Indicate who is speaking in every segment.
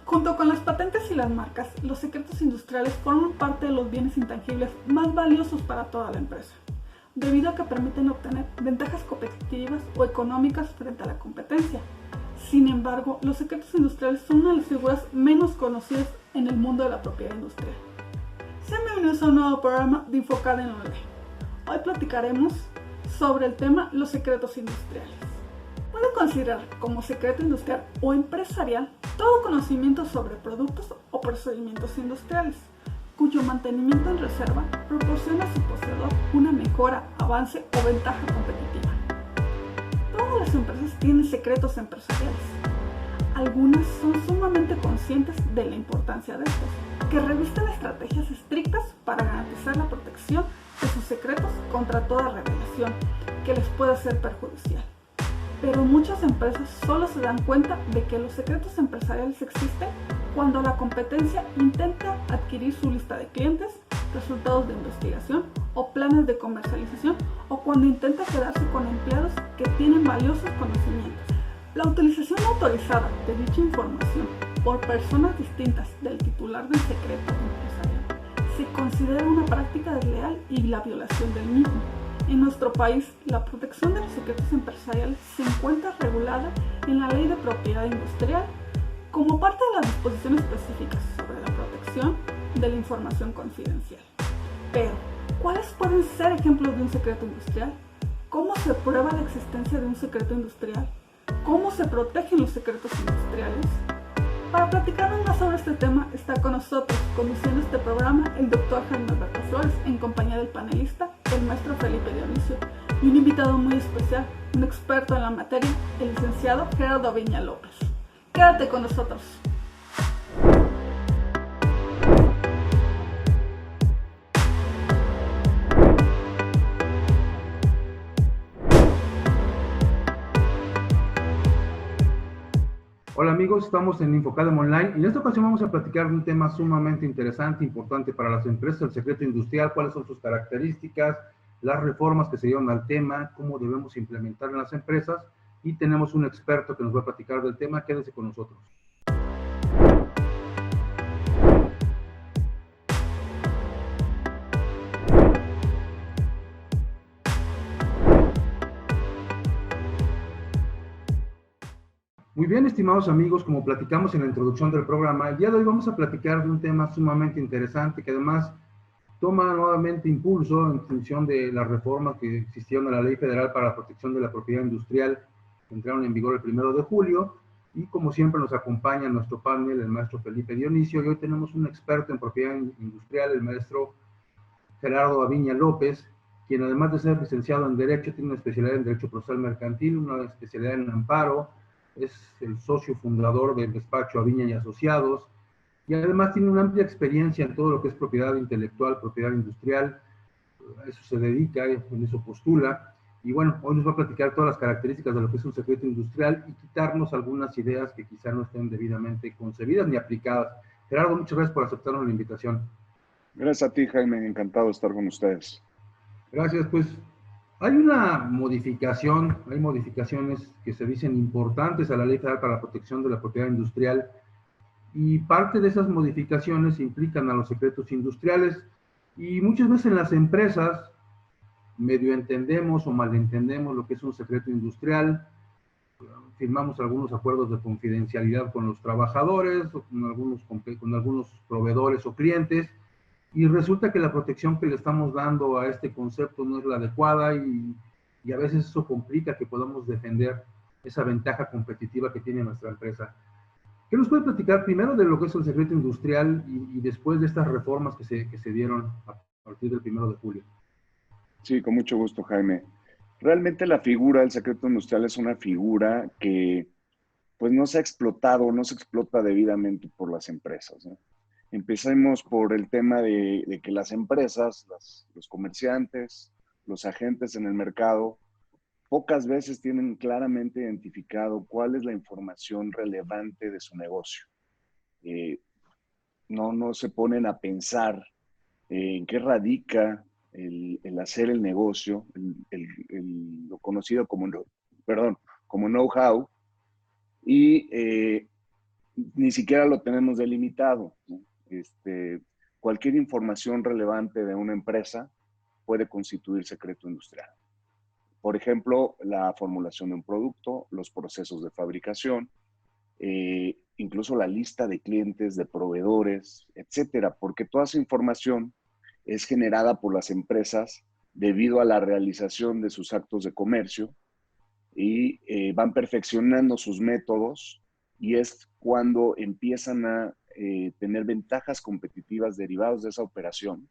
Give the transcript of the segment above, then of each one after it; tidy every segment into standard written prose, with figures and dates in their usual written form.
Speaker 1: Junto con las patentes y las marcas, los secretos industriales forman parte de los bienes intangibles más valiosos para toda la empresa, debido a que permiten obtener ventajas competitivas o económicas frente a la competencia. Sin embargo, los secretos industriales son una de las figuras menos conocidas en el mundo de la propiedad industrial. Sean bienvenidos a un nuevo programa de Infocada en Online. Hoy platicaremos sobre el tema los secretos industriales. Pueden considerar como secreto industrial o empresarial todo conocimiento sobre productos o procedimientos industriales, cuyo mantenimiento en reserva proporciona a su poseedor una mejora, avance o ventaja competitiva. Todas las empresas tienen secretos empresariales. Algunas son sumamente conscientes de la importancia de estos, que revisten estrategias estrictas para garantizar la protección de sus secretos contra toda revelación que les pueda ser perjudicial. Pero muchas empresas solo se dan cuenta de que los secretos empresariales existen cuando la competencia intenta adquirir su lista de clientes, resultados de investigación o planes de comercialización, o cuando intenta quedarse con empleados que tienen valiosos conocimientos. La utilización autorizada de dicha información por personas distintas del titular del secreto empresarial se considera una práctica desleal y la violación del mismo. En nuestro país, la protección de los secretos empresariales se encuentra regulada en la Ley de Propiedad Industrial como parte de las disposiciones específicas sobre la protección de la información confidencial. Pero, ¿cuáles pueden ser ejemplos de un secreto industrial? ¿Cómo se prueba la existencia de un secreto industrial? ¿Cómo se protegen los secretos industriales? Para platicarnos más sobre este tema, está con nosotros, conduciendo este programa, el Dr. Jaime Alberto Flores, en compañía del panelista, el maestro Felipe Dionisio, y un invitado muy especial, un experto en la materia, el licenciado Gerardo Viña López. Quédate con nosotros.
Speaker 2: Hola amigos, estamos en Infocadem Online y en esta ocasión vamos a platicar de un tema sumamente interesante, importante para las empresas, el secreto industrial, cuáles son sus características, las reformas que se dieron al tema, cómo debemos implementar en las empresas, y tenemos un experto que nos va a platicar del tema. Quédese con nosotros. Muy bien, estimados amigos, como platicamos en la introducción del programa, el día de hoy vamos a platicar de un tema sumamente interesante que además toma nuevamente impulso en función de las reformas que existieron a la Ley Federal para la Protección de la Propiedad Industrial, que entraron en vigor el 1 de julio, y como siempre nos acompaña nuestro panel, el maestro Felipe Dionisio, y hoy tenemos un experto en propiedad industrial, el maestro Gerardo Aviña López, quien además de ser licenciado en Derecho, tiene una especialidad en Derecho Procesal Mercantil, una especialidad en Amparo, es el socio fundador del despacho Aviña y Asociados, y además tiene una amplia experiencia en todo lo que es propiedad intelectual, propiedad industrial. A eso se dedica, en eso postula, y bueno, hoy nos va a platicar todas las características de lo que es un secreto industrial y quitarnos algunas ideas que quizá no estén debidamente concebidas ni aplicadas. Gerardo, muchas gracias por aceptarnos la invitación.
Speaker 3: Gracias a ti, Jaime, encantado de estar con ustedes.
Speaker 2: Gracias, pues hay una modificación, hay modificaciones que se dicen importantes a la Ley Federal para la Protección de la Propiedad Industrial, y parte de esas modificaciones implican a los secretos industriales, y muchas veces en las empresas medio entendemos o malentendemos lo que es un secreto industrial, firmamos algunos acuerdos de confidencialidad con los trabajadores o con algunos proveedores o clientes, y resulta que la protección que le estamos dando a este concepto no es la adecuada, y a veces eso complica que podamos defender esa ventaja competitiva que tiene nuestra empresa. ¿Qué nos puede platicar primero de lo que es el secreto industrial y después de estas reformas que se dieron a partir del 1 de julio?
Speaker 3: Sí, con mucho gusto, Jaime. Realmente la figura del secreto industrial es una figura que pues no se ha explotado, no se explota debidamente por las empresas, ¿no? Empecemos por el tema de que las empresas, los comerciantes, los agentes en el mercado, pocas veces tienen claramente identificado cuál es la información relevante de su negocio. No se ponen a pensar en qué radica el hacer el negocio, lo conocido como, como know-how, y ni siquiera lo tenemos delimitado, ¿no? Cualquier información relevante de una empresa puede constituir secreto industrial. Por ejemplo, la formulación de un producto, los procesos de fabricación, incluso la lista de clientes, de proveedores, etcétera, porque toda esa información es generada por las empresas debido a la realización de sus actos de comercio y van perfeccionando sus métodos y es cuando empiezan a tener ventajas competitivas derivadas de esa operación.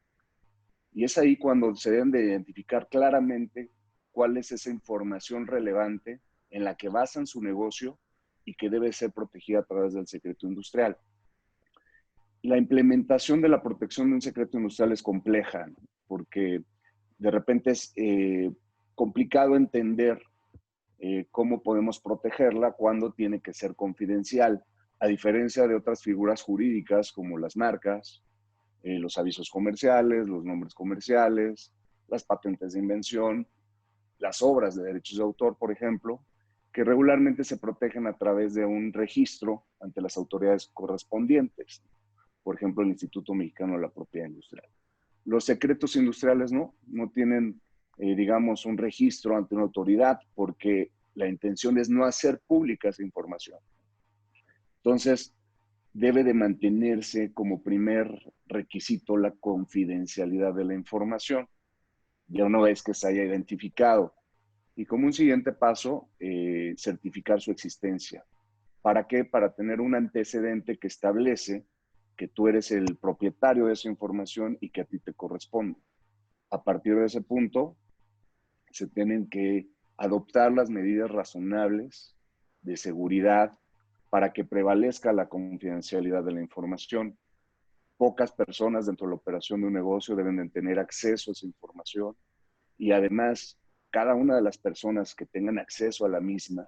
Speaker 3: Y es ahí cuando se deben de identificar claramente cuál es esa información relevante en la que basan su negocio y que debe ser protegida a través del secreto industrial. La implementación de la protección de un secreto industrial es compleja, ¿no? Porque de repente es complicado entender cómo podemos protegerla cuando tiene que ser confidencial, a diferencia de otras figuras jurídicas como las marcas, los avisos comerciales, los nombres comerciales, las patentes de invención, las obras de derechos de autor, por ejemplo, que regularmente se protegen a través de un registro ante las autoridades correspondientes, por ejemplo, el Instituto Mexicano de la Propiedad Industrial. Los secretos industriales no tienen, digamos, un registro ante una autoridad porque la intención es no hacer pública esa información. Entonces, debe de mantenerse como primer requisito la confidencialidad de la información, ya una vez que se haya identificado. Y como un siguiente paso, certificar su existencia. ¿Para qué? Para tener un antecedente que establece que tú eres el propietario de esa información y que a ti te corresponde. A partir de ese punto, se tienen que adoptar las medidas razonables de seguridad para que prevalezca la confidencialidad de la información. Pocas personas dentro de la operación de un negocio deben de tener acceso a esa información y además, cada una de las personas que tengan acceso a la misma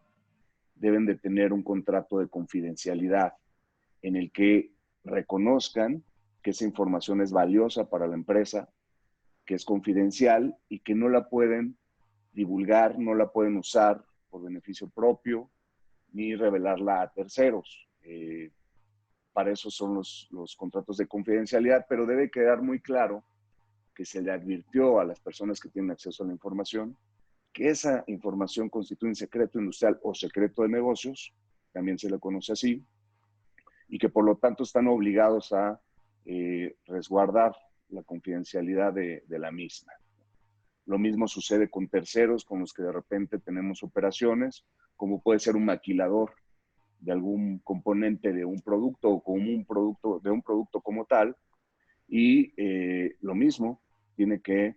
Speaker 3: deben de tener un contrato de confidencialidad en el que reconozcan que esa información es valiosa para la empresa, que es confidencial y que no la pueden divulgar, no la pueden usar por beneficio propio ni revelarla a terceros. Para eso son los contratos de confidencialidad, pero debe quedar muy claro que se le advirtió a las personas que tienen acceso a la información que esa información constituye un secreto industrial o secreto de negocios, también se le conoce así, y que por lo tanto están obligados a resguardar la confidencialidad de la misma. Lo mismo sucede con terceros con los que de repente tenemos operaciones, como puede ser un maquilador de algún componente de un producto o como un producto como tal, y lo mismo, tiene que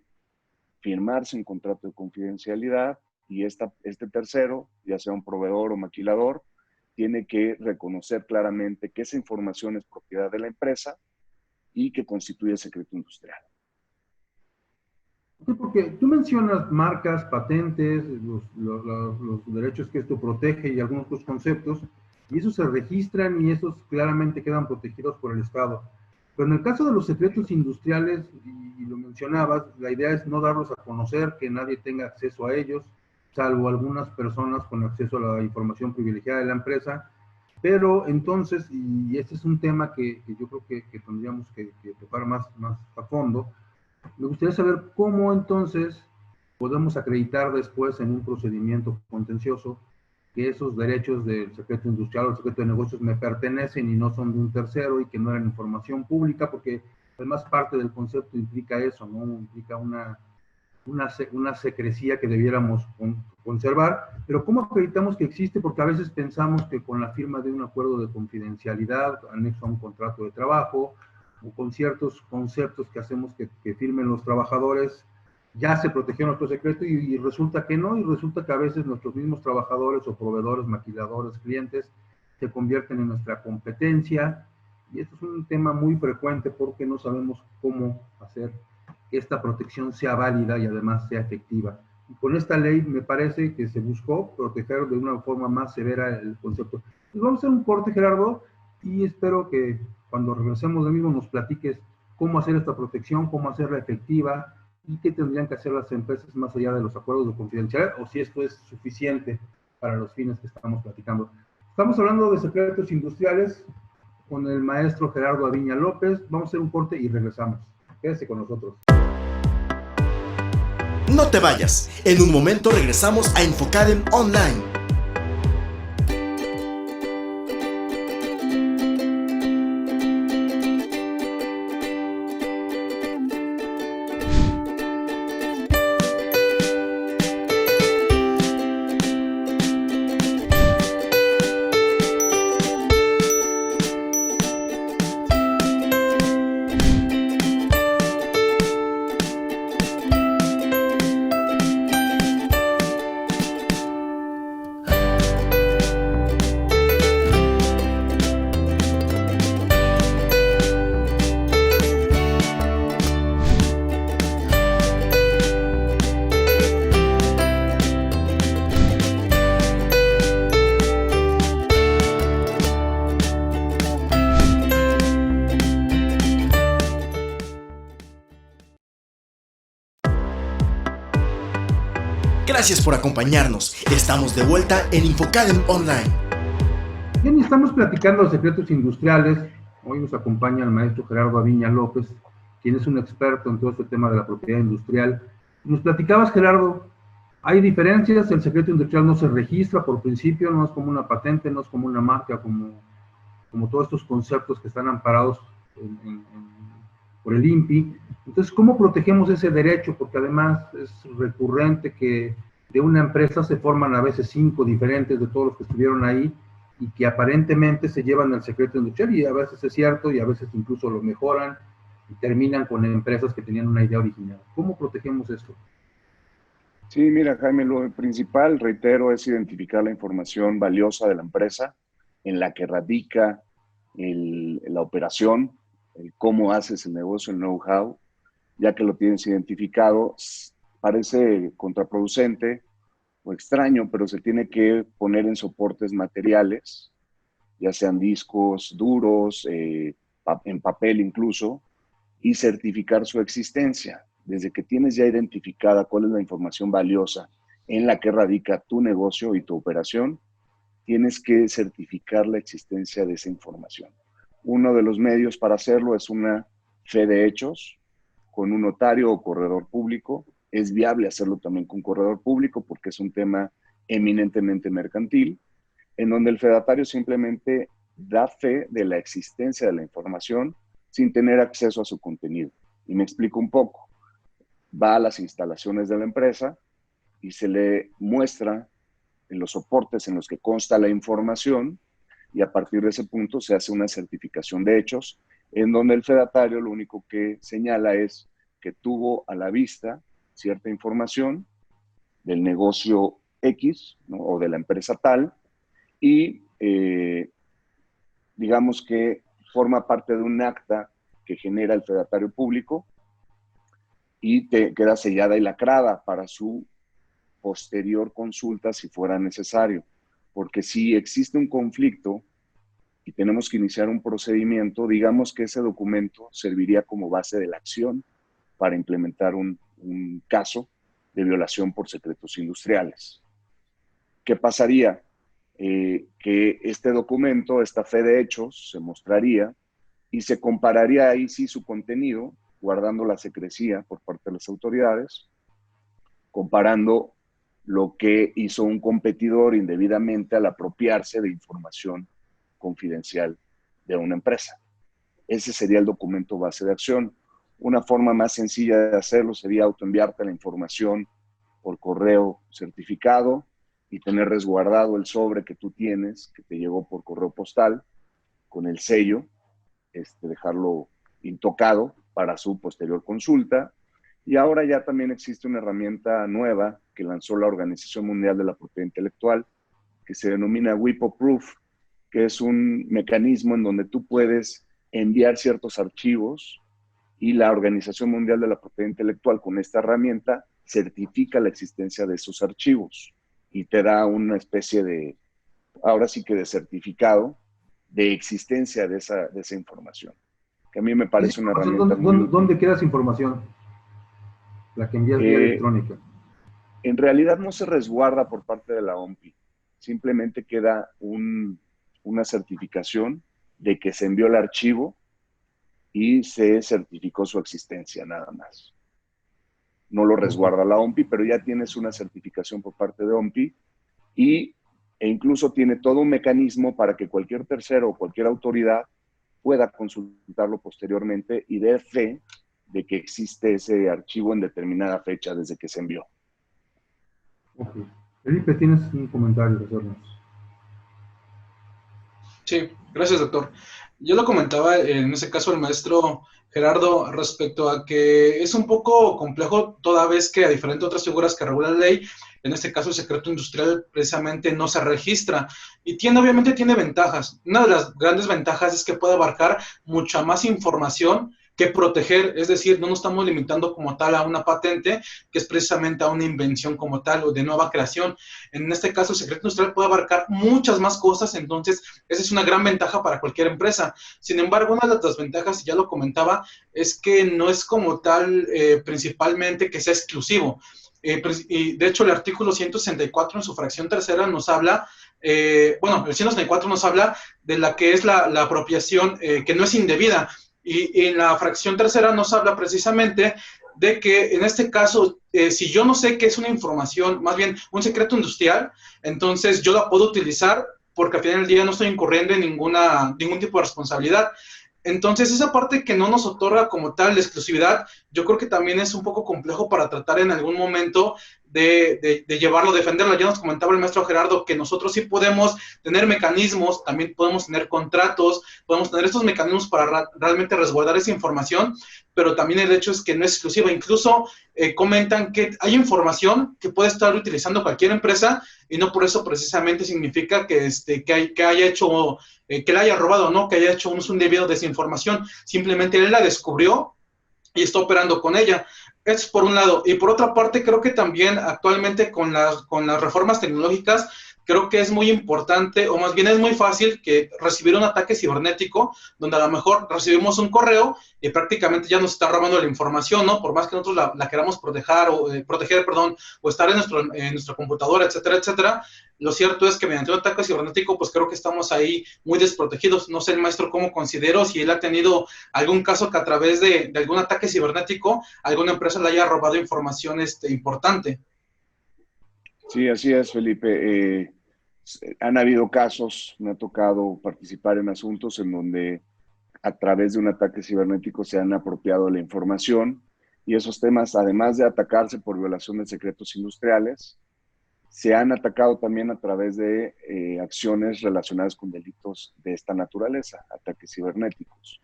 Speaker 3: firmarse un contrato de confidencialidad y este tercero, ya sea un proveedor o maquilador, tiene que reconocer claramente que esa información es propiedad de la empresa y que constituye secreto industrial.
Speaker 2: Sí, porque tú mencionas marcas, patentes, los derechos que esto protege y algunos otros conceptos, y esos se registran y esos claramente quedan protegidos por el Estado. Pero en el caso de los secretos industriales, y lo mencionabas, la idea es no darlos a conocer, que nadie tenga acceso a ellos, salvo algunas personas con acceso a la información privilegiada de la empresa. Pero entonces, y este es un tema que yo creo que tendríamos que tocar más a fondo, me gustaría saber cómo entonces podemos acreditar después en un procedimiento contencioso que esos derechos del secreto industrial o el secreto de negocios me pertenecen y no son de un tercero y que no eran información pública, porque además parte del concepto implica eso, ¿no? Implica una secrecía que debiéramos conservar, pero ¿cómo acreditamos que existe? Porque a veces pensamos que con la firma de un acuerdo de confidencialidad, anexo a un contrato de trabajo, o con ciertos conceptos que hacemos que firmen los trabajadores, ya se protegió nuestro secreto y resulta que no, y resulta que a veces nuestros mismos trabajadores o proveedores, maquiladores, clientes, se convierten en nuestra competencia, y esto es un tema muy frecuente porque no sabemos cómo hacer que esta protección sea válida y además sea efectiva. Y con esta ley me parece que se buscó proteger de una forma más severa el concepto. Pues vamos a hacer un corte, Gerardo, y espero que cuando regresemos de mismo nos platiques cómo hacer esta protección, cómo hacerla efectiva y qué tendrían que hacer las empresas más allá de los acuerdos de confidencialidad o si esto es suficiente para los fines que estamos platicando. Estamos hablando de secretos industriales con el maestro Gerardo Aviña López. Vamos a hacer un corte y regresamos. Quédese con nosotros.
Speaker 4: No te vayas. En un momento regresamos a Infocadem Online. Gracias por acompañarnos. Estamos de vuelta en Infocadem Online.
Speaker 2: Bien, estamos platicando de secretos industriales. Hoy nos acompaña el maestro Gerardo Aviña López, quien es un experto en todo este tema de la propiedad industrial. Nos platicabas, Gerardo, hay diferencias, el secreto industrial no se registra por principio, no es como una patente, no es como una marca, como todos estos conceptos que están amparados por el INPI. Entonces, ¿cómo protegemos ese derecho? Porque además es recurrente que de una empresa se forman a veces 5 diferentes de todos los que estuvieron ahí y que aparentemente se llevan el secreto industrial, y a veces es cierto y a veces incluso lo mejoran y terminan con empresas que tenían una idea original. ¿Cómo protegemos esto?
Speaker 3: Sí, mira, Jaime, lo principal, reitero, es identificar la información valiosa de la empresa en la que radica la operación, el cómo haces el negocio, el know-how. Ya que lo tienes identificado, parece contraproducente o extraño, pero se tiene que poner en soportes materiales, ya sean discos duros, en papel incluso, y certificar su existencia. Desde que tienes ya identificada cuál es la información valiosa en la que radica tu negocio y tu operación, tienes que certificar la existencia de esa información. Uno de los medios para hacerlo es una fe de hechos con un notario o corredor público. Es viable hacerlo también con corredor público porque es un tema eminentemente mercantil, en donde el fedatario simplemente da fe de la existencia de la información sin tener acceso a su contenido. Y me explico un poco. Va a las instalaciones de la empresa y se le muestra en los soportes en los que consta la información, y a partir de ese punto se hace una certificación de hechos en donde el fedatario lo único que señala es que tuvo a la vista cierta información del negocio X, ¿no? O de la empresa tal, y digamos que forma parte de un acta que genera el fedatario público y te queda sellada y lacrada para su posterior consulta si fuera necesario. Porque si existe un conflicto y tenemos que iniciar un procedimiento, digamos que ese documento serviría como base de la acción para implementar un caso de violación por secretos industriales. ¿Qué pasaría? Que este documento, esta fe de hechos, se mostraría y se compararía ahí sí su contenido, guardando la secrecía por parte de las autoridades, comparando lo que hizo un competidor indebidamente al apropiarse de información confidencial de una empresa. Ese sería el documento base de acción. Una forma más sencilla de hacerlo sería autoenviarte la información por correo certificado y tener resguardado el sobre que tú tienes, que te llegó por correo postal, con el sello, dejarlo intocado para su posterior consulta. Y ahora ya también existe una herramienta nueva que lanzó la Organización Mundial de la Propiedad Intelectual, que se denomina WIPO Proof, que es un mecanismo en donde tú puedes enviar ciertos archivos y la Organización Mundial de la Propiedad Intelectual con esta herramienta certifica la existencia de esos archivos y te da una especie de, ahora sí que de certificado de existencia de esa información, que a mí me parece una herramienta muy útil.
Speaker 2: ¿Dónde queda esa información? La que envías vía electrónica.
Speaker 3: En realidad no se resguarda por parte de la OMPI, simplemente queda una certificación de que se envió el archivo y se certificó su existencia, nada más. No lo resguarda la OMPI, pero ya tienes una certificación por parte de OMPI e incluso tiene todo un mecanismo para que cualquier tercero o cualquier autoridad pueda consultarlo posteriormente y dé fe de que existe ese archivo en determinada fecha desde que se envió.
Speaker 2: Ok. Felipe, tienes un comentario que hacernos.
Speaker 5: Sí, gracias, doctor. Yo lo comentaba en ese caso el maestro Gerardo respecto a que es un poco complejo toda vez que a diferentes otras figuras que regula la ley, en este caso el secreto industrial precisamente no se registra y obviamente tiene ventajas. Una de las grandes ventajas es que puede abarcar mucha más información que proteger, es decir, no nos estamos limitando como tal a una patente, que es precisamente a una invención como tal o de nueva creación. En este caso, el secreto industrial puede abarcar muchas más cosas, entonces esa es una gran ventaja para cualquier empresa. Sin embargo, una de las desventajas, y ya lo comentaba, es que no es como tal principalmente que sea exclusivo. Y de hecho, el artículo 164 en su fracción tercera nos habla, el 164 nos habla de la que es la apropiación que no es indebida. Y en la fracción tercera nos habla precisamente de que en este caso, si yo no sé qué es una información, más bien un secreto industrial, entonces yo la puedo utilizar porque al final del día no estoy incurriendo en ningún tipo de responsabilidad. Entonces, esa parte que no nos otorga como tal la exclusividad, yo creo que también es un poco complejo para tratar en algún momento de llevarlo, defenderlo. Ya nos comentaba el maestro Gerardo que nosotros sí podemos tener mecanismos, también podemos tener contratos, podemos tener estos mecanismos para realmente resguardar esa información, pero también el hecho es que no es exclusiva. Incluso comentan que hay información que puede estar utilizando cualquier empresa y no por eso precisamente significa que haya hecho... que la haya robado, no que haya hecho un uso indebido de esa información, simplemente él la descubrió y está operando con ella. Eso es por un lado. Y por otra parte, creo que también actualmente con las reformas tecnológicas, creo que es muy importante, o más bien es muy fácil que recibir un ataque cibernético, donde a lo mejor recibimos un correo y prácticamente ya nos está robando la información, ¿no? Por más que nosotros la queramos proteger, o estar en nuestra computadora, etcétera, etcétera. Lo cierto es que mediante un ataque cibernético, pues creo que estamos ahí muy desprotegidos. No sé el maestro cómo considero, si él ha tenido algún caso que a través de algún ataque cibernético, alguna empresa le haya robado información importante.
Speaker 3: Sí, así es, Felipe. Han habido casos, me ha tocado participar en asuntos en donde a través de un ataque cibernético se han apropiado la información y esos temas, además de atacarse por violación de secretos industriales, se han atacado también a través de acciones relacionadas con delitos de esta naturaleza, ataques cibernéticos.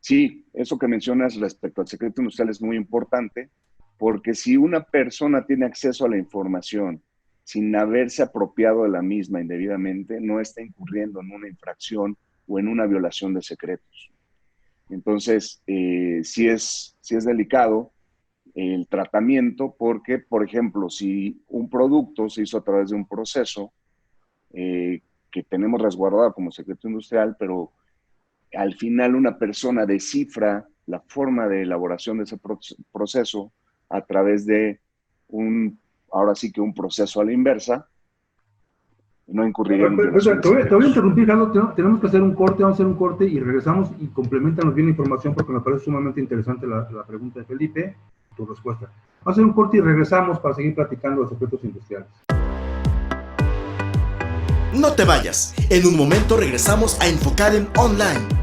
Speaker 3: Sí, eso que mencionas respecto al secreto industrial es muy importante, porque si una persona tiene acceso a la información sin haberse apropiado de la misma indebidamente, no está incurriendo en una infracción o en una violación de secretos. Entonces, sí es delicado el tratamiento porque, por ejemplo, si un producto se hizo a través de un proceso que tenemos resguardado como secreto industrial, pero al final una persona descifra la forma de elaboración de ese proceso a través de ahora sí que un proceso a la inversa, no incurriría en violación.
Speaker 2: Te voy a interrumpir, Carlos, tenemos que hacer un corte, vamos a hacer un corte y regresamos y compleméntanos bien la información porque me parece sumamente interesante la pregunta de Felipe, tu respuesta. Vamos a hacer un corte y regresamos para seguir platicando de secretos industriales.
Speaker 4: No te vayas, en un momento regresamos a Infocadem Online.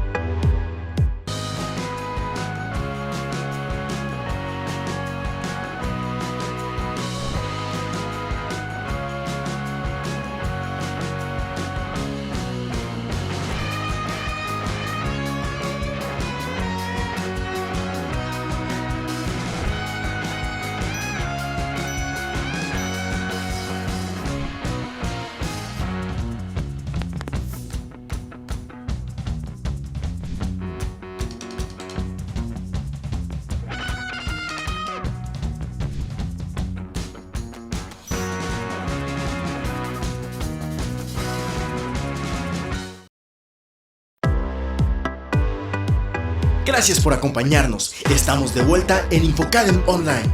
Speaker 4: Gracias por acompañarnos. Estamos de vuelta en Infocadem Online.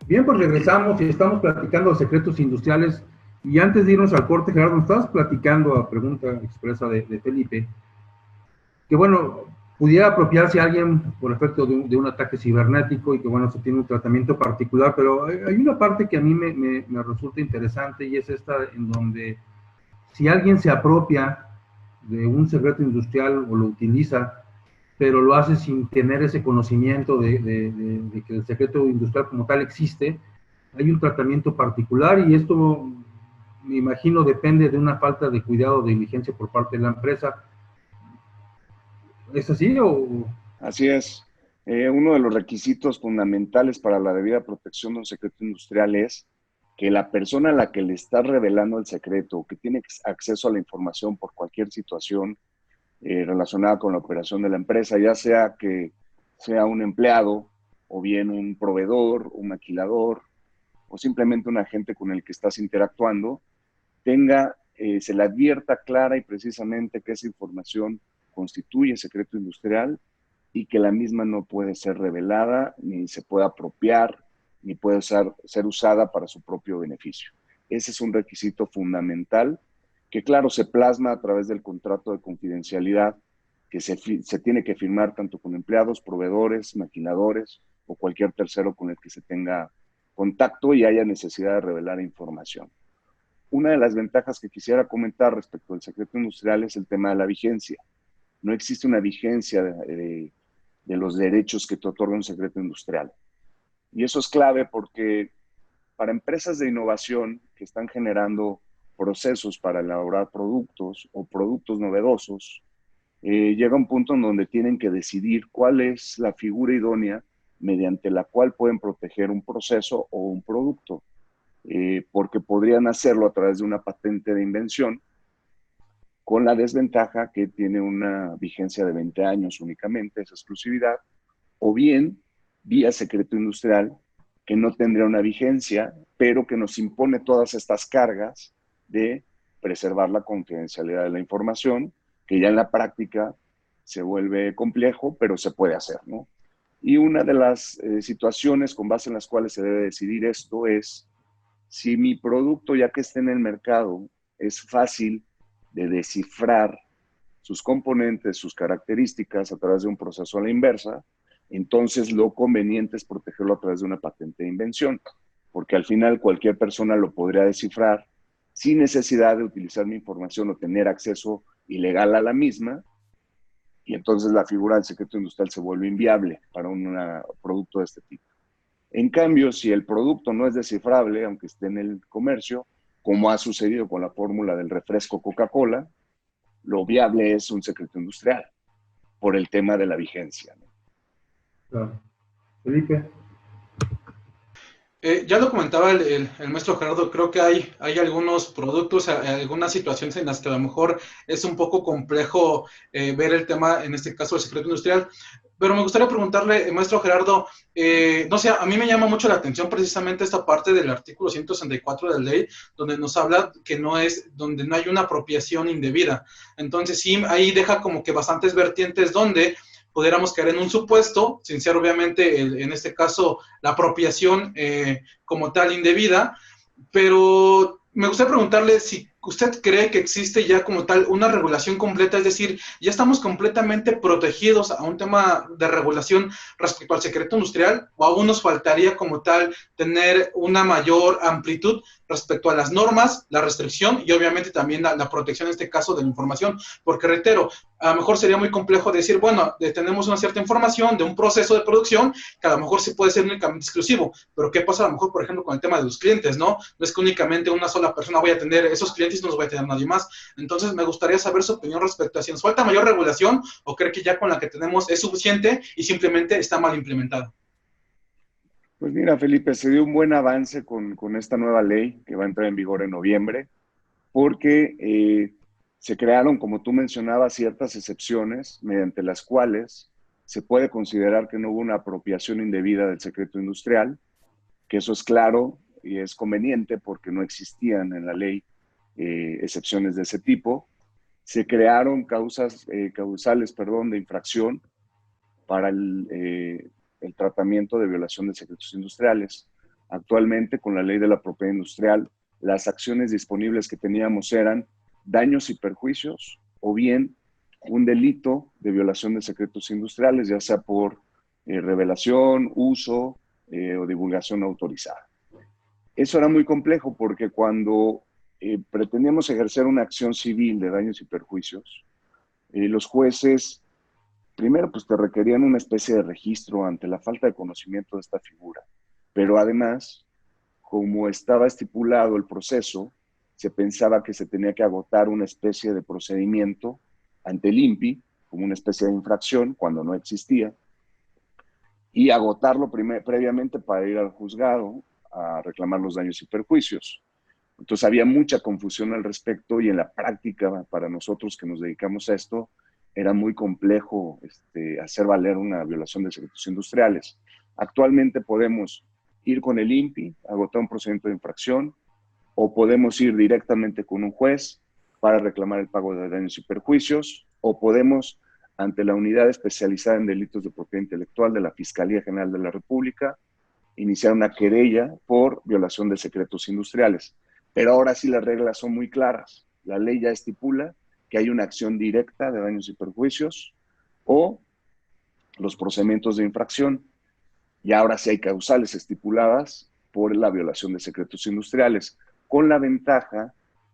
Speaker 2: Bien, pues regresamos y estamos platicando de secretos industriales Y antes de irnos al corte, Gerardo, nos estabas platicando a pregunta expresa de Felipe, que bueno, pudiera apropiarse a alguien por efecto de un ataque cibernético y que bueno, se tiene un tratamiento particular, pero hay una parte que a mí me resulta interesante y es esta en donde si alguien se apropia de un secreto industrial o lo utiliza, pero lo hace sin tener ese conocimiento de que el secreto industrial como tal existe, hay un tratamiento particular y esto, me imagino, depende de una falta de cuidado, de diligencia por parte de la empresa. ¿Es así o...?
Speaker 3: Así es. Uno de los requisitos fundamentales para la debida protección de un secreto industrial es que la persona a la que le está revelando el secreto, que tiene acceso a la información por cualquier situación relacionada con la operación de la empresa, ya sea que sea un empleado o bien un proveedor, un maquilador o simplemente un agente con el que estás interactuando, se le advierta clara y precisamente que esa información constituye secreto industrial y que la misma no puede ser revelada, ni se puede apropiar, ni puede ser usada para su propio beneficio. Ese es un requisito fundamental que, claro, se plasma a través del contrato de confidencialidad que se tiene que firmar tanto con empleados, proveedores, maquiladores o cualquier tercero con el que se tenga contacto y haya necesidad de revelar información. Una de las ventajas que quisiera comentar respecto al secreto industrial es el tema de la vigencia. No existe una vigencia de los derechos que te otorga un secreto industrial. Y eso es clave porque para empresas de innovación que están generando procesos para elaborar productos o productos novedosos, llega un punto en donde tienen que decidir cuál es la figura idónea mediante la cual pueden proteger un proceso o un producto, porque podrían hacerlo a través de una patente de invención, con la desventaja que tiene una vigencia de 20 años únicamente, esa exclusividad, o bien vía secreto industrial, que no tendría una vigencia, pero que nos impone todas estas cargas de preservar la confidencialidad de la información, que ya en la práctica se vuelve complejo, pero se puede hacer, ¿no? Y una de las situaciones con base en las cuales se debe decidir esto es si mi producto, ya que esté en el mercado, es fácil de descifrar sus componentes, sus características a través de un proceso a la inversa, entonces lo conveniente es protegerlo a través de una patente de invención, porque al final cualquier persona lo podría descifrar sin necesidad de utilizar mi información o tener acceso ilegal a la misma, y entonces la figura del secreto industrial se vuelve inviable para un producto de este tipo. En cambio, si el producto no es descifrable, aunque esté en el comercio, como ha sucedido con la fórmula del refresco Coca-Cola, lo viable es un secreto industrial por el tema de la vigencia, ¿no?
Speaker 2: Claro. Felipe.
Speaker 5: Ya lo comentaba el maestro Gerardo, creo que hay algunos productos, algunas situaciones en las que a lo mejor es un poco complejo ver el tema, en este caso, del secreto industrial, pero me gustaría preguntarle, maestro Gerardo, no sé, a mí me llama mucho la atención precisamente esta parte del artículo 164 de la ley, donde nos habla que donde no hay una apropiación indebida. Entonces sí, ahí deja como que bastantes vertientes donde pudiéramos caer en un supuesto, sin ser obviamente, en este caso, la apropiación como tal indebida, pero me gustaría preguntarle si usted cree que existe ya como tal una regulación completa, es decir, ya estamos completamente protegidos a un tema de regulación respecto al secreto industrial, o aún nos faltaría como tal tener una mayor amplitud respecto a las normas, la restricción y obviamente también la protección en este caso de la información, porque reitero, a lo mejor sería muy complejo decir, bueno, tenemos una cierta información de un proceso de producción que a lo mejor sí puede ser únicamente exclusivo, pero ¿qué pasa a lo mejor, por ejemplo, con el tema de los clientes, ¿no? No es que únicamente una sola persona vaya a tener esos clientes y no los vaya a tener nadie más. Entonces, me gustaría saber su opinión respecto a si nos falta mayor regulación o cree que ya con la que tenemos es suficiente y simplemente está mal implementada.
Speaker 3: Pues mira, Felipe, se dio un buen avance con esta nueva ley que va a entrar en vigor en noviembre, porque se crearon, como tú mencionabas, ciertas excepciones mediante las cuales se puede considerar que no hubo una apropiación indebida del secreto industrial, que eso es claro y es conveniente porque no existían en la ley excepciones de ese tipo. Se crearon causales de infracción para el tratamiento de violación de secretos industriales. Actualmente, con la ley de la propiedad industrial, las acciones disponibles que teníamos eran daños y perjuicios o bien un delito de violación de secretos industriales, ya sea por revelación, uso o divulgación autorizada. Eso era muy complejo porque cuando pretendíamos ejercer una acción civil de daños y perjuicios, los jueces, primero, pues te requerían una especie de registro ante la falta de conocimiento de esta figura, pero además, como estaba estipulado el proceso, se pensaba que se tenía que agotar una especie de procedimiento ante el INPI, como una especie de infracción, cuando no existía, y agotarlo previamente para ir al juzgado a reclamar los daños y perjuicios. Entonces había mucha confusión al respecto y en la práctica, para nosotros que nos dedicamos a esto, era muy complejo hacer valer una violación de secretos industriales. Actualmente podemos ir con el INPI, agotar un procedimiento de infracción, o podemos ir directamente con un juez para reclamar el pago de daños y perjuicios, o podemos, ante la unidad especializada en delitos de propiedad intelectual de la Fiscalía General de la República, iniciar una querella por violación de secretos industriales. Pero ahora sí las reglas son muy claras. La ley ya estipula que hay una acción directa de daños y perjuicios o los procedimientos de infracción. Y ahora sí hay causales estipuladas por la violación de secretos industriales, con la ventaja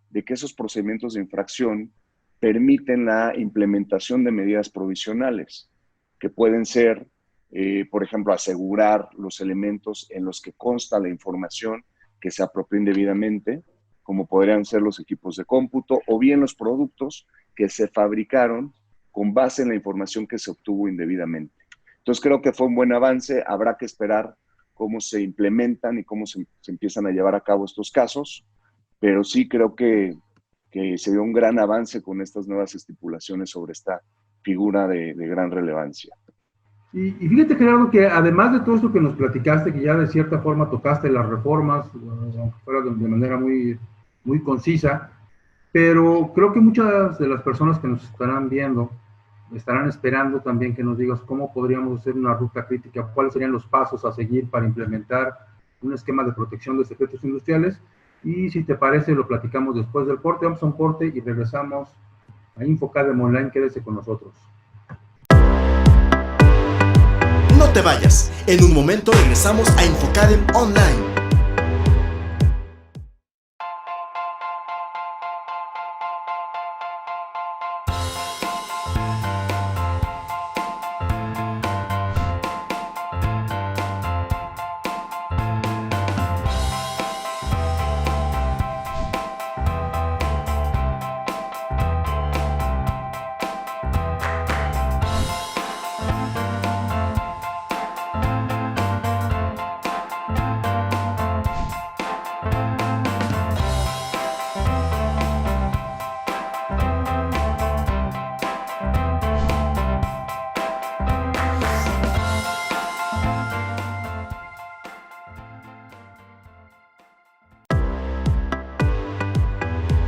Speaker 3: de que esos procedimientos de infracción permiten la implementación de medidas provisionales, que pueden ser, por ejemplo, asegurar los elementos en los que consta la información que se apropió indebidamente, como podrían ser los equipos de cómputo, o bien los productos que se fabricaron con base en la información que se obtuvo indebidamente. Entonces creo que fue un buen avance, habrá que esperar cómo se implementan y cómo se empiezan a llevar a cabo estos casos, pero sí creo que se dio un gran avance con estas nuevas estipulaciones sobre esta figura de gran relevancia.
Speaker 2: Y fíjate, Gerardo, que además de todo esto que nos platicaste, que ya de cierta forma tocaste las reformas, aunque fuera de manera muy, muy concisa, pero creo que muchas de las personas que nos estarán viendo estarán esperando también que nos digas cómo podríamos hacer una ruta crítica, cuáles serían los pasos a seguir para implementar un esquema de protección de secretos industriales. Y si te parece, lo platicamos después del corte. Vamos a un corte y regresamos a InfoCadem Online. Quédese con nosotros.
Speaker 4: No te vayas. En un momento regresamos a InfoCadem Online.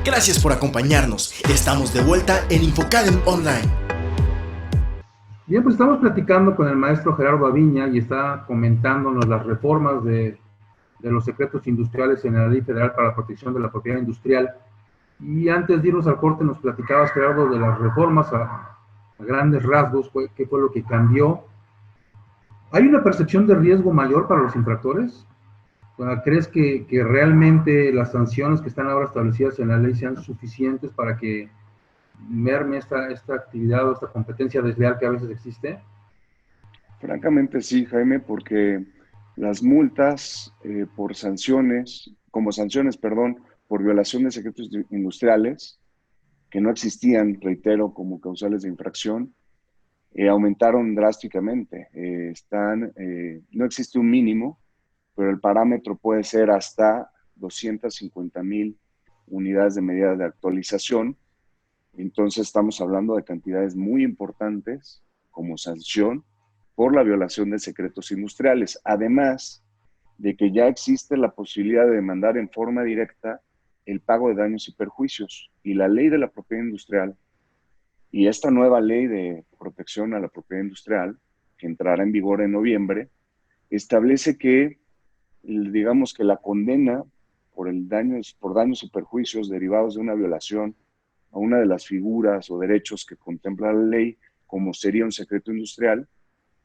Speaker 4: Gracias por acompañarnos. Estamos de vuelta en InfoCadem Online.
Speaker 2: Bien, pues estamos platicando con el maestro Gerardo Aviña y está comentándonos las reformas de los secretos industriales en la Ley Federal para la Protección de la Propiedad Industrial. Y antes de irnos al corte nos platicabas, Gerardo, de las reformas a grandes rasgos, qué fue lo que cambió. ¿Hay una percepción de riesgo mayor para los infractores? ¿Crees que realmente las sanciones que están ahora establecidas en la ley sean suficientes para que merme esta actividad o esta competencia desleal que a veces existe?
Speaker 3: Francamente sí, Jaime, porque las multas por sanciones, por violación de secretos industriales, que no existían, reitero, como causales de infracción, aumentaron drásticamente. No existe un mínimo, pero el parámetro puede ser hasta 250,000 unidades de medida de actualización. Entonces estamos hablando de cantidades muy importantes como sanción por la violación de secretos industriales. Además de que ya existe la posibilidad de demandar en forma directa el pago de daños y perjuicios. Y la ley de la propiedad industrial y esta nueva ley de protección a la propiedad industrial, que entrará en vigor en noviembre, establece que, digamos que la condena por daños y perjuicios derivados de una violación a una de las figuras o derechos que contempla la ley, como sería un secreto industrial,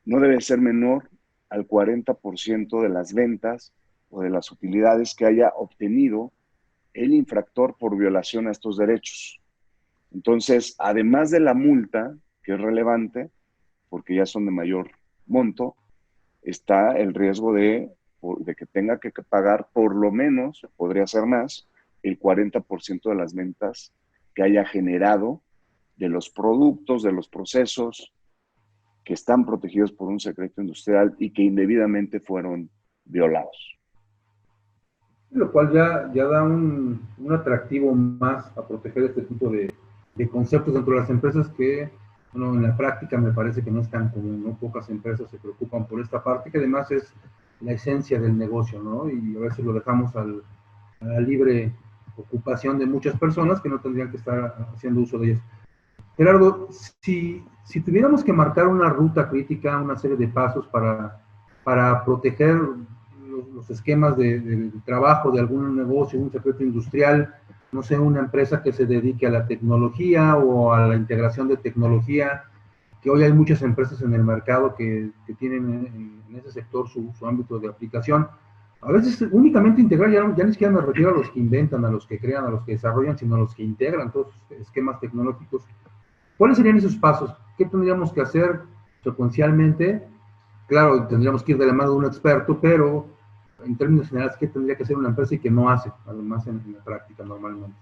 Speaker 3: no debe ser menor al 40% de las ventas o de las utilidades que haya obtenido el infractor por violación a estos derechos. Entonces, además de la multa, que es relevante, porque ya son de mayor monto, está el riesgo de que tenga que pagar por lo menos, podría ser más, el 40% de las ventas que haya generado de los productos, de los procesos que están protegidos por un secreto industrial y que indebidamente fueron violados.
Speaker 2: Lo cual ya da un atractivo más a proteger este tipo de conceptos dentro de las empresas que, bueno, en la práctica me parece que no es tan común, ¿no? Pocas empresas se preocupan por esta parte, que además es la esencia del negocio, ¿no? Y a veces lo dejamos a la libre ocupación de muchas personas que no tendrían que estar haciendo uso de ellas. Gerardo, si tuviéramos que marcar una ruta crítica, una serie de pasos para proteger los esquemas de trabajo de algún negocio, un secreto industrial, no sé, una empresa que se dedique a la tecnología o a la integración de tecnología, que hoy hay muchas empresas en el mercado que tienen en ese sector su ámbito de aplicación. A veces únicamente integrar, ya ni siquiera me refiero a los que inventan, a los que crean, a los que desarrollan, sino a los que integran todos los esquemas tecnológicos. ¿Cuáles serían esos pasos? ¿Qué tendríamos que hacer secuencialmente? Claro, tendríamos que ir de la mano de un experto, pero en términos generales, ¿qué tendría que hacer una empresa y que no hace, además en la práctica normalmente?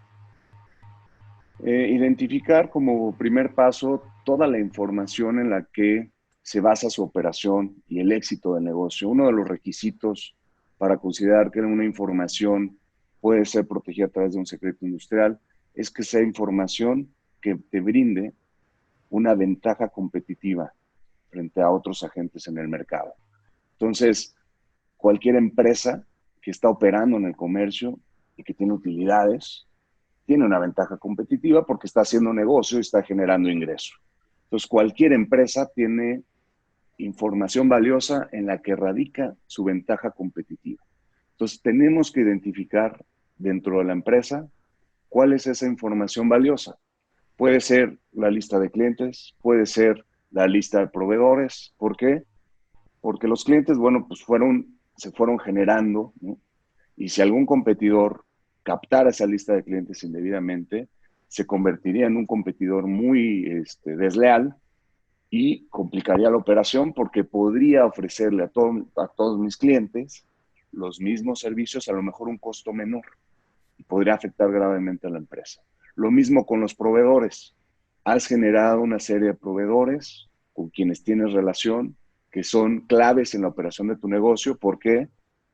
Speaker 3: Identificar como primer paso toda la información en la que se basa su operación y el éxito del negocio. Uno de los requisitos para considerar que una información puede ser protegida a través de un secreto industrial es que sea información que te brinde una ventaja competitiva frente a otros agentes en el mercado. Entonces, cualquier empresa que está operando en el comercio y que tiene utilidades, tiene una ventaja competitiva porque está haciendo negocio y está generando ingreso. Entonces, cualquier empresa tiene información valiosa en la que radica su ventaja competitiva. Entonces, tenemos que identificar dentro de la empresa cuál es esa información valiosa. Puede ser la lista de clientes, puede ser la lista de proveedores. ¿Por qué? Porque los clientes, bueno, pues se fueron generando, ¿no? Y si algún competidor captara esa lista de clientes indebidamente, se convertiría en un competidor muy desleal y complicaría la operación porque podría ofrecerle a todos mis clientes los mismos servicios, a lo mejor un costo menor, y podría afectar gravemente a la empresa. Lo mismo con los proveedores. Has generado una serie de proveedores con quienes tienes relación que son claves en la operación de tu negocio. ¿Por qué?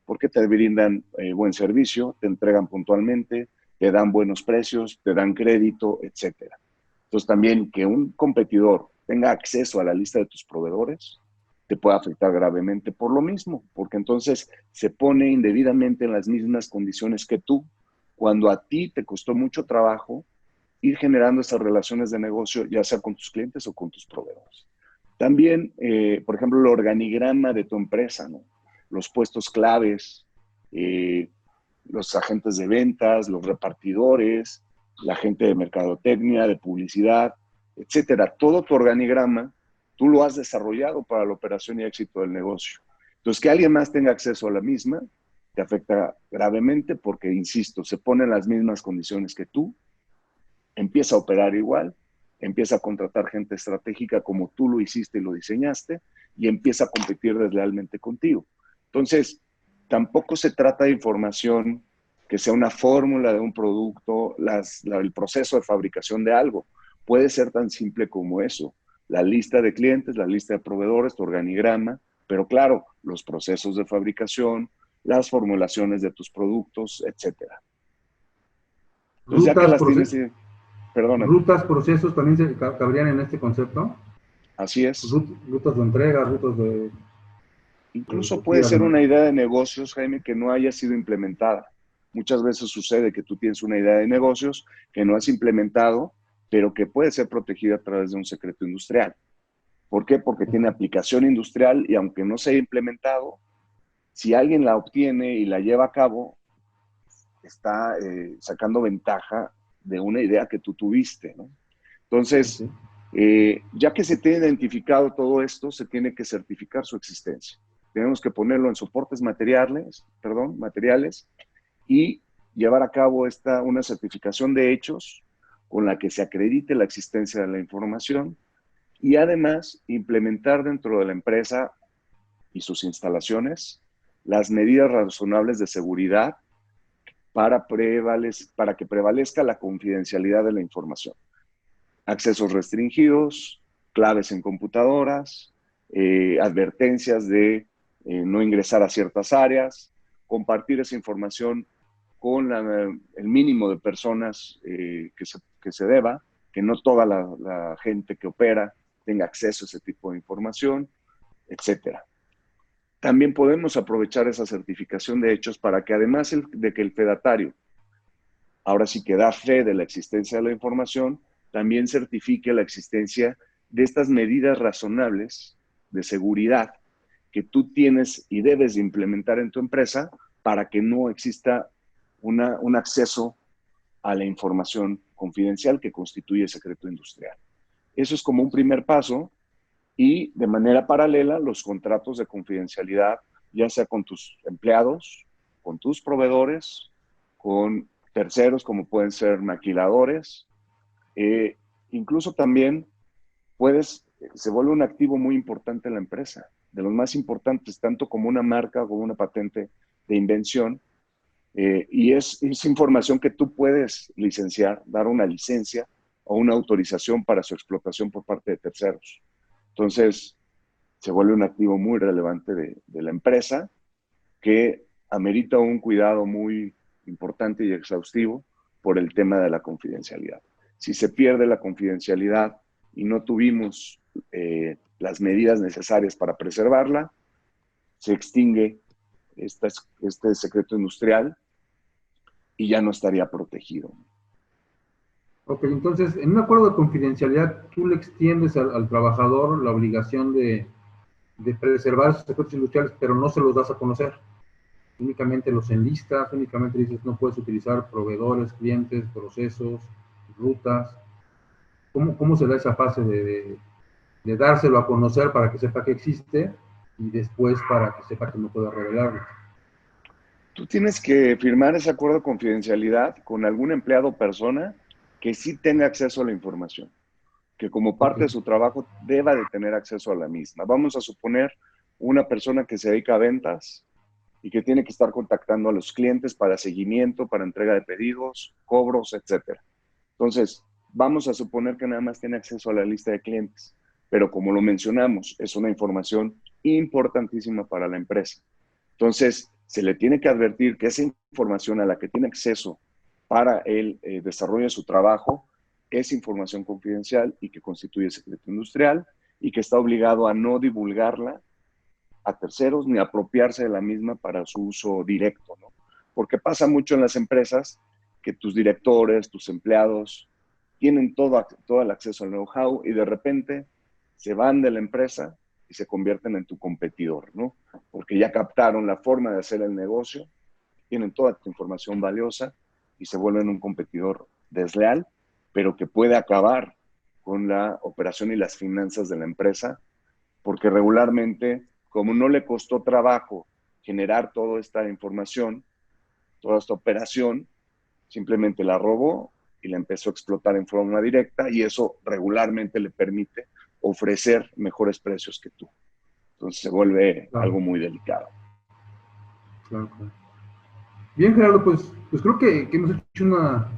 Speaker 3: Porque te brindan buen servicio, te entregan puntualmente, te dan buenos precios, te dan crédito, etc. Entonces también que un competidor tenga acceso a la lista de tus proveedores te puede afectar gravemente por lo mismo, porque entonces se pone indebidamente en las mismas condiciones que tú, cuando a ti te costó mucho trabajo ir generando esas relaciones de negocio, ya sea con tus clientes o con tus proveedores. También, por ejemplo, el organigrama de tu empresa, ¿no? Los puestos claves, los agentes de ventas, los repartidores, la gente de mercadotecnia, de publicidad, etcétera. Todo tu organigrama, tú lo has desarrollado para la operación y éxito del negocio. Entonces, que alguien más tenga acceso a la misma te afecta gravemente porque, insisto, se pone en las mismas condiciones que tú, empieza a operar igual, empieza a contratar gente estratégica como tú lo hiciste y lo diseñaste, y empieza a competir deslealmente contigo. Entonces, tampoco se trata de información que sea una fórmula de un producto, el proceso de fabricación de algo. Puede ser tan simple como eso. La lista de clientes, la lista de proveedores, tu organigrama, pero claro, los procesos de fabricación, las formulaciones de tus productos, etcétera. Entonces, ya que las tienes... Perdóname.
Speaker 2: ¿Rutas, procesos también cabrían en este concepto?
Speaker 3: Así es.
Speaker 2: Rutas de entrega, rutas de...
Speaker 3: Incluso puede ser una idea de negocios, Jaime, que no haya sido implementada. Muchas veces sucede que tú tienes una idea de negocios que no has implementado, pero que puede ser protegida a través de un secreto industrial. ¿Por qué? Porque tiene aplicación industrial y aunque no se haya implementado, si alguien la obtiene y la lleva a cabo, está sacando ventaja de una idea que tú tuviste, ¿no? Entonces, ya que se tiene identificado todo esto, se tiene que certificar su existencia. Tenemos que ponerlo en soportes materiales y llevar a cabo una certificación de hechos con la que se acredite la existencia de la información y además implementar dentro de la empresa y sus instalaciones las medidas razonables de seguridad para que prevalezca la confidencialidad de la información. Accesos restringidos, claves en computadoras, advertencias de no ingresar a ciertas áreas, compartir esa información con el mínimo de personas que se deba, que no toda la gente que opera tenga acceso a ese tipo de información, etcétera. También podemos aprovechar esa certificación de hechos para que además de que el fedatario ahora sí que da fe de la existencia de la información, también certifique la existencia de estas medidas razonables de seguridad que tú tienes y debes de implementar en tu empresa para que no exista un acceso a la información confidencial que constituye secreto industrial. Eso es como un primer paso y de manera paralela los contratos de confidencialidad, ya sea con tus empleados, con tus proveedores, con terceros como pueden ser maquiladores, incluso también se vuelve un activo muy importante en la empresa, de los más importantes, tanto como una marca o como una patente de invención, y es información que tú puedes licenciar, dar una licencia o una autorización para su explotación por parte de terceros. Entonces, se vuelve un activo muy relevante de la empresa que amerita un cuidado muy importante y exhaustivo por el tema de la confidencialidad. Si se pierde la confidencialidad y no tuvimos las medidas necesarias para preservarla, se extingue este secreto industrial y ya no estaría protegido.
Speaker 2: Ok, entonces, en un acuerdo de confidencialidad, tú le extiendes al trabajador la obligación de preservar sus secretos industriales, pero no se los das a conocer. Únicamente los enlistas, únicamente dices no puedes utilizar proveedores, clientes, procesos, rutas. ¿Cómo se da esa fase de dárselo a conocer para que sepa que existe y después para que sepa que no puede revelarlo?
Speaker 3: Tú tienes que firmar ese acuerdo de confidencialidad con algún empleado o persona que sí tenga acceso a la información, que como parte de su trabajo deba de tener acceso a la misma. Vamos a suponer una persona que se dedica a ventas y que tiene que estar contactando a los clientes para seguimiento, para entrega de pedidos, cobros, etc. Entonces, vamos a suponer que nada más tiene acceso a la lista de clientes, pero como lo mencionamos, es una información importantísima para la empresa. Entonces, se le tiene que advertir que esa información a la que tiene acceso para el desarrollo de su trabajo es información confidencial y que constituye secreto industrial y que está obligado a no divulgarla a terceros ni apropiarse de la misma para su uso directo, ¿no? Porque pasa mucho en las empresas que tus directores, tus empleados tienen todo el acceso al know-how y de repente se van de la empresa y se convierten en tu competidor, ¿no? Porque ya captaron la forma de hacer el negocio, tienen toda tu información valiosa y se vuelven un competidor desleal, pero que puede acabar con la operación y las finanzas de la empresa, porque regularmente, como no le costó trabajo generar toda esta información, toda esta operación, simplemente la robó y la empezó a explotar en forma directa y eso regularmente le permite ofrecer mejores precios que tú. Entonces se vuelve algo muy delicado.
Speaker 2: Claro. Bien, Gerardo, pues creo que hemos hecho una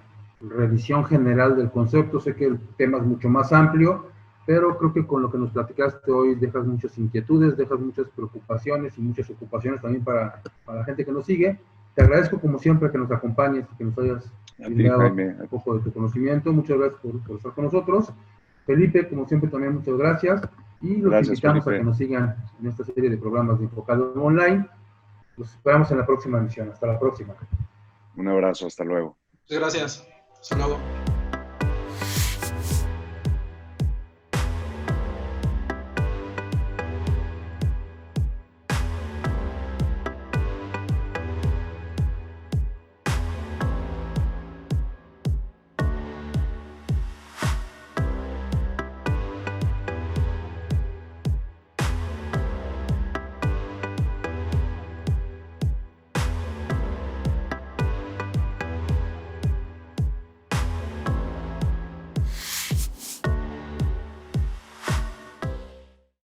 Speaker 2: revisión general del concepto. Sé que el tema es mucho más amplio, pero creo que con lo que nos platicaste hoy dejas muchas inquietudes, dejas muchas preocupaciones y muchas ocupaciones también para la gente que nos sigue. Te agradezco como siempre que nos acompañes y que nos hayas brindado un poco de tu conocimiento. Muchas gracias por estar con nosotros. Felipe, como siempre, también muchas gracias. Y los invitamos Felipe a que nos sigan en esta serie de programas de Enfocado Online. Los esperamos en la próxima emisión. Hasta la próxima.
Speaker 3: Un abrazo, hasta luego.
Speaker 5: Muchas gracias. Hasta luego.